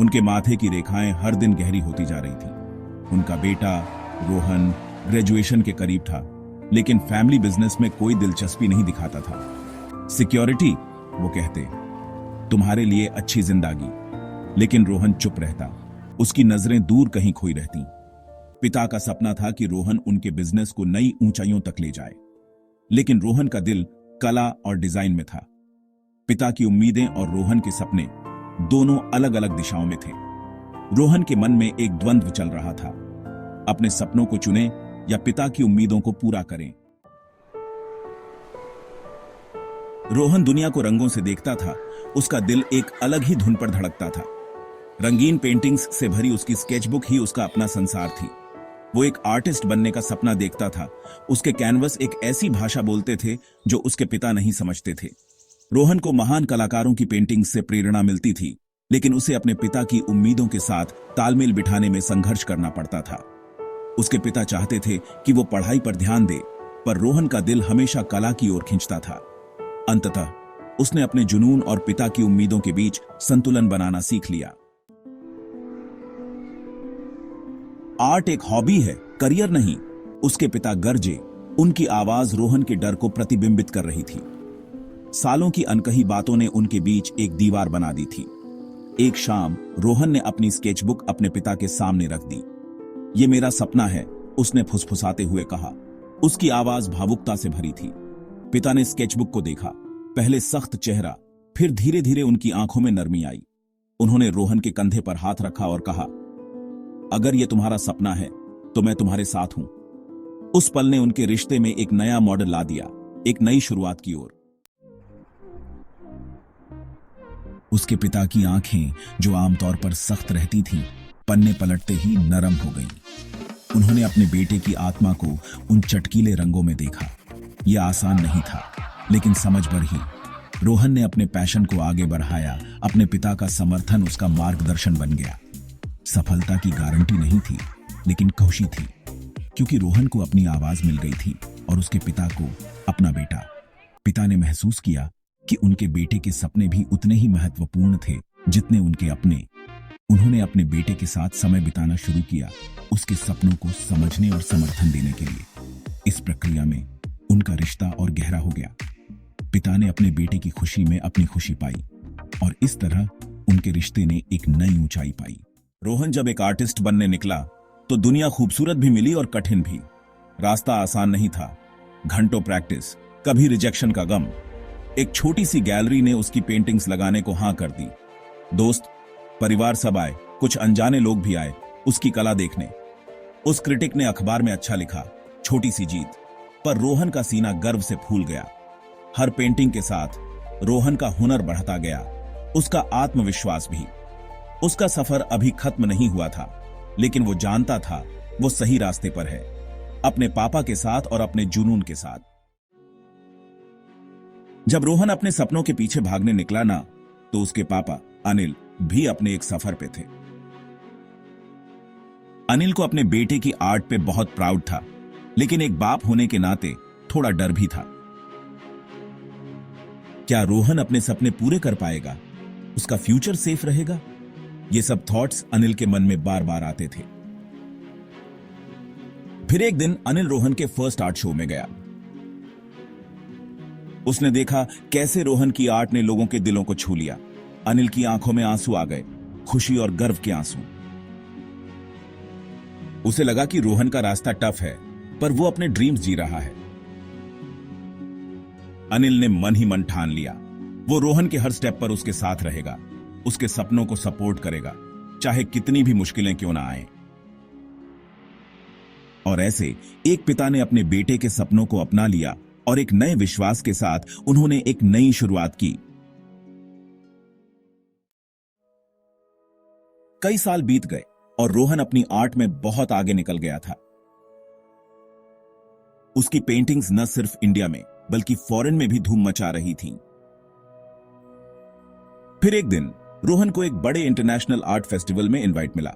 उनके माथे की रेखाएं हर दिन गहरी होती जा रही थी। उनका बेटा रोहन ग्रेजुएशन के करीब था, लेकिन फैमिली बिजनेस में कोई दिलचस्पी नहीं दिखाता था। सिक्योरिटी, वो कहते, तुम्हारे लिए अच्छी जिंदगी। लेकिन रोहन चुप रहता, उसकी नजरें दूर कहीं खोई रहती। पिता का सपना था कि रोहन उनके बिजनेस को नई ऊंचाइयों तक ले जाए, लेकिन रोहन का दिल कला और डिजाइन में था। पिता की उम्मीदें और रोहन के सपने दोनों अलग अलग दिशाओं में थे। रोहन के मन में एक द्वंद्व चल रहा था, अपने सपनों को चुने या पिता की उम्मीदों को पूरा करें। रोहन दुनिया को रंगों से देखता था, उसका दिल एक अलग ही धुन पर धड़कता था। रंगीन पेंटिंग्स से भरी उसकी स्केचबुक ही उसका अपना संसार थी। वो एक आर्टिस्ट बनने का सपना देखता था। उसके कैनवस एक ऐसी भाषा बोलते थे जो उसके पिता नहीं समझते थे। रोहन को महान कलाकारों की पेंटिंग से प्रेरणा मिलती थी, लेकिन उसे अपने पिता की उम्मीदों के साथ तालमेल बिठाने में संघर्ष करना पड़ता था। उसके पिता चाहते थे कि वो पढ़ाई पर ध्यान दे, पर रोहन का दिल हमेशा कला की ओर खींचता था। अंततः उसने अपने जुनून और पिता की उम्मीदों के बीच संतुलन बनाना सीख लिया। आर्ट एक हॉबी है, करियर नहीं, उसके पिता गरजे। उनकी आवाज रोहन के डर को प्रतिबिंबित कर रही थी। सालों की अनकही बातों ने उनके बीच एक दीवार बना दी थी। एक शाम रोहन ने अपनी स्केचबुक अपने पिता के सामने रख दी। ये मेरा सपना है, उसने फुसफुसाते हुए कहा। उसकी आवाज भावुकता से भरी थी। पिता ने स्केचबुक को देखा, पहले सख्त चेहरा, फिर धीरे धीरे उनकी आंखों में नरमी आई। उन्होंने रोहन के कंधे पर हाथ रखा और कहा, अगर ये तुम्हारा सपना है तो मैं तुम्हारे साथ हूं। उस पल ने उनके रिश्ते में एक नया मॉडल ला दिया, एक नई शुरुआत की ओर। उसके पिता की आंखें, जो आमतौर पर सख्त रहती थीं, पन्ने पलटते ही नरम हो गईं। उन्होंने अपने बेटे की आत्मा को उन चटकीले रंगों में देखा। यह आसान नहीं था, लेकिन समझ भर ही। रोहन ने अपने पैशन को आगे बढ़ाया। अपने पिता का समर्थन उसका मार्गदर्शन बन गया। सफलता की गारंटी नहीं थी, लेकिन खुशी थी, क्योंकि रोहन को अपनी आवाज मिल गई थी और उसके पिता को अपना बेटा। पिता ने महसूस किया कि उनके बेटे के सपने भी उतने ही महत्वपूर्ण थे जितने उनके अपने। उन्होंने अपने बेटे के साथ समय बिताना शुरू किया, उसके सपनों को समझने और समर्थन देने के लिए। इस प्रक्रिया में उनका रिश्ता और गहरा हो गया। पिता ने अपने बेटे की खुशी में अपनी खुशी पाई, और इस तरह उनके रिश्ते ने एक नई ऊंचाई पाई। रोहन जब एक आर्टिस्ट बनने निकला तो दुनिया खूबसूरत भी मिली और कठिन भी। रास्ता आसान नहीं था। घंटों प्रैक्टिस, कभी रिजेक्शन का गम। एक छोटी सी गैलरी ने उसकी पेंटिंग्स लगाने को हां कर दी। दोस्त, परिवार सब आए, कुछ अनजाने लोग भी आए उसकी कला देखने। उस क्रिटिक ने अखबार में अच्छा लिखा, छोटी सी जीत। पर रोहन का सीना गर्व से फूल गया। हर पेंटिंग के साथ रोहन का हुनर बढ़ता गया, उसका आत्मविश्वास भी। उसका सफर अभी खत्म नहीं हुआ था, लेकिन वो जानता था वो सही रास्ते पर है, अपने पापा के साथ और अपने जुनून के साथ। जब रोहन अपने सपनों के पीछे भागने निकला ना, तो उसके पापा अनिल भी अपने एक सफर पे थे। अनिल को अपने बेटे की आर्ट पे बहुत प्राउड था, लेकिन एक बाप होने के नाते थोड़ा डर भी था। क्या रोहन अपने सपने पूरे कर पाएगा? उसका फ्यूचर सेफ रहेगा? ये सब थॉट्स अनिल के मन में बार बार आते थे। फिर एक दिन अनिल रोहन के फर्स्ट आर्ट शो में गया। उसने देखा कैसे रोहन की आर्ट ने लोगों के दिलों को छू लिया। अनिल की आंखों में आंसू आ गए, खुशी और गर्व के आंसू। उसे लगा कि रोहन का रास्ता टफ है, पर वो अपने ड्रीम्स जी रहा है। अनिल ने मन ही मन ठान लिया, वो रोहन के हर स्टेप पर उसके साथ रहेगा, उसके सपनों को सपोर्ट करेगा, चाहे कितनी भी मुश्किलें क्यों ना आए। और ऐसे एक पिता ने अपने बेटे के सपनों को अपना लिया और एक नए विश्वास के साथ उन्होंने एक नई शुरुआत की। कई साल बीत गए और रोहन अपनी आर्ट में बहुत आगे निकल गया था। उसकी पेंटिंग्स न सिर्फ इंडिया में बल्कि फॉरेन में भी धूम मचा रही थीं। फिर एक दिन रोहन को एक बड़े इंटरनेशनल आर्ट फेस्टिवल में इनवाइट मिला।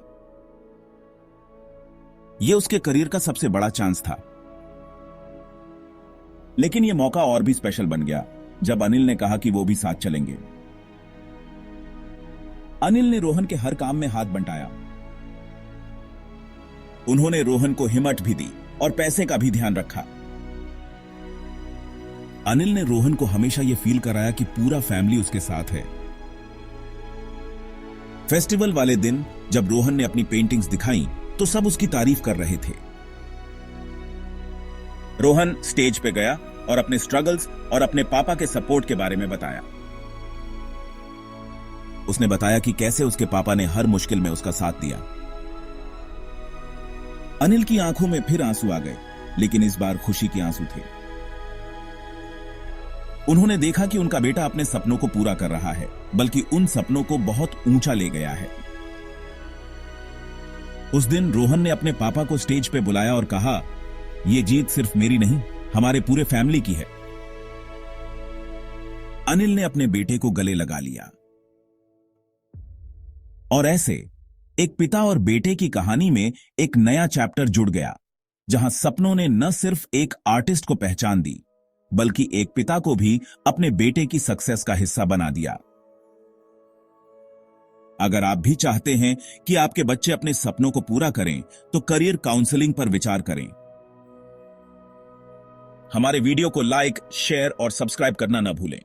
यह उसके करियर का सबसे बड़ा चांस था। लेकिन यह मौका और भी स्पेशल बन गया जब अनिल ने कहा कि वो भी साथ चलेंगे। अनिल ने रोहन के हर काम में हाथ बंटाया। उन्होंने रोहन को हिम्मत भी दी और पैसे का भी ध्यान रखा। अनिल ने रोहन को हमेशा यह फील कराया कि पूरा फैमिली उसके साथ है। फेस्टिवल वाले दिन जब रोहन ने अपनी पेंटिंग्स दिखाई तो सब उसकी तारीफ कर रहे थे। रोहन स्टेज पे गया और अपने स्ट्रगल्स और अपने पापा के सपोर्ट के बारे में बताया। उसने बताया कि कैसे उसके पापा ने हर मुश्किल में उसका साथ दिया। अनिल की आंखों में फिर आंसू आ गए, लेकिन इस बार खुशी के आंसू थे। उन्होंने देखा कि उनका बेटा अपने सपनों को पूरा कर रहा है, बल्कि उन सपनों को बहुत ऊंचा ले गया है। उस दिन रोहन ने अपने पापा को स्टेज पे बुलाया और कहा, यह जीत सिर्फ मेरी नहीं, हमारे पूरे फैमिली की है। अनिल ने अपने बेटे को गले लगा लिया। और ऐसे एक पिता और बेटे की कहानी में एक नया चैप्टर जुड़ गया, जहां सपनों ने न सिर्फ एक आर्टिस्ट को पहचान दी, बल्कि एक पिता को भी अपने बेटे की सक्सेस का हिस्सा बना दिया। अगर आप भी चाहते हैं कि आपके बच्चे अपने सपनों को पूरा करें, तो करियर काउंसलिंग पर विचार करें। हमारे वीडियो को लाइक, शेयर और सब्सक्राइब करना न भूलें।